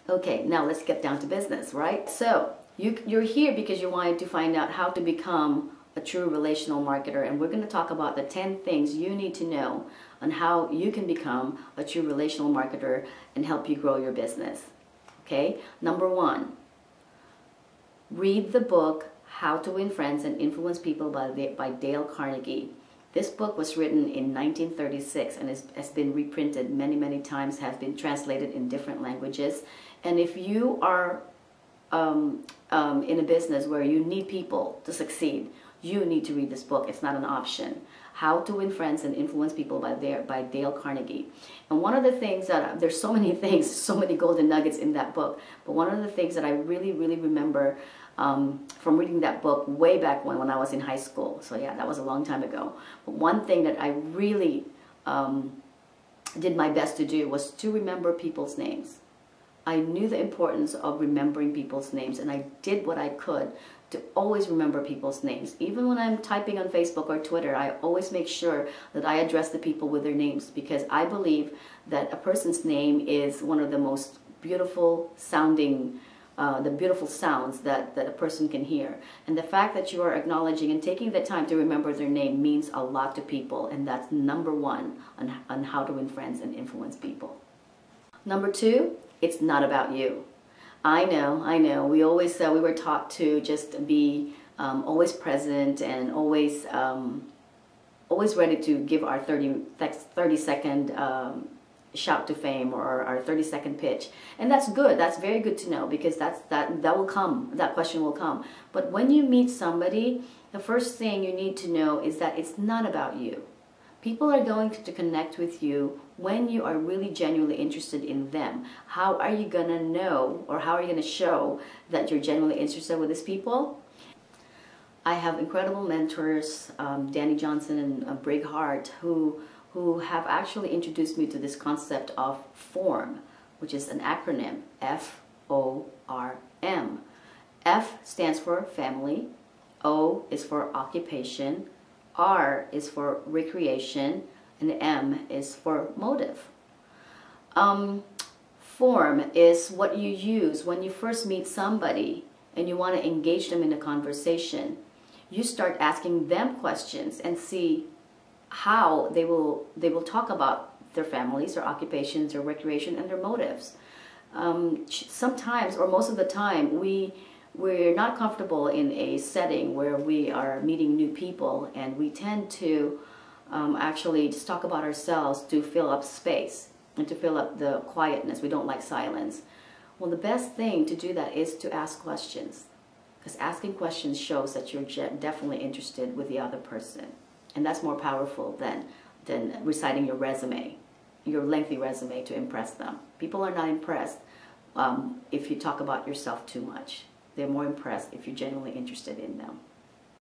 Okay, now let's get down to business, right? So you're here because you wanted to find out how to become a true relational marketer, and we're going to talk about the 10 things you need to know on how you can become a true relational marketer and help you grow your business. Okay, number one, read the book How to Win Friends and Influence People by Dale Carnegie. This book was written in 1936 and has been reprinted many times, has been translated in different languages. And if you are in a business where you need people to succeed, you need to read this book. It's not an option. How to Win Friends and Influence People by Dale Carnegie. And one of the things that, there's so many things, so many golden nuggets in that book, but one of the things that I really remember from reading that book way back when I was in high school, so yeah, that was a long time ago, but one thing that I really did my best to do was to remember people's names. I knew the importance of remembering people's names, and I did what I could to always remember people's names. Even when I'm typing on Facebook or Twitter, I always make sure that I address the people with their names, because I believe that a person's name is one of the most beautiful sounding, the beautiful sounds that a person can hear. And the fact that you are acknowledging and taking the time to remember their name means a lot to people, and that's number one on how to win friends and influence people. Number two, it's not about you. I know. We always we were taught to just be always present and always ready to give our 30-second shout to fame or our 30-second pitch, and that's good. That's very good to know, because that will come. That question will come. But when you meet somebody, the first thing you need to know is that it's not about you. People are going to connect with you when you are really genuinely interested in them. How are you going to know, or how are you going to show that you're genuinely interested with these people? I have incredible mentors, Danny Johnson and Brig Hart, who have actually introduced me to this concept of FORM, which is an acronym, F-O-R-M. F stands for family, O is for occupation, R is for recreation, and M is for motive. Form is what you use when you first meet somebody and you want to engage them in a conversation. You start asking them questions and see how they will talk about their families, their occupations, their recreation, and their motives. Sometimes, or most of the time, we're not comfortable in a setting where we are meeting new people, and we tend to actually just talk about ourselves to fill up space and to fill up the quietness. We don't like silence. Well, the best thing to do that is to ask questions, because asking questions shows that you're definitely interested with the other person, and that's more powerful than reciting your resume, your lengthy resume, to impress them. People are not impressed if you talk about yourself too much. They're more impressed if you're genuinely interested in them.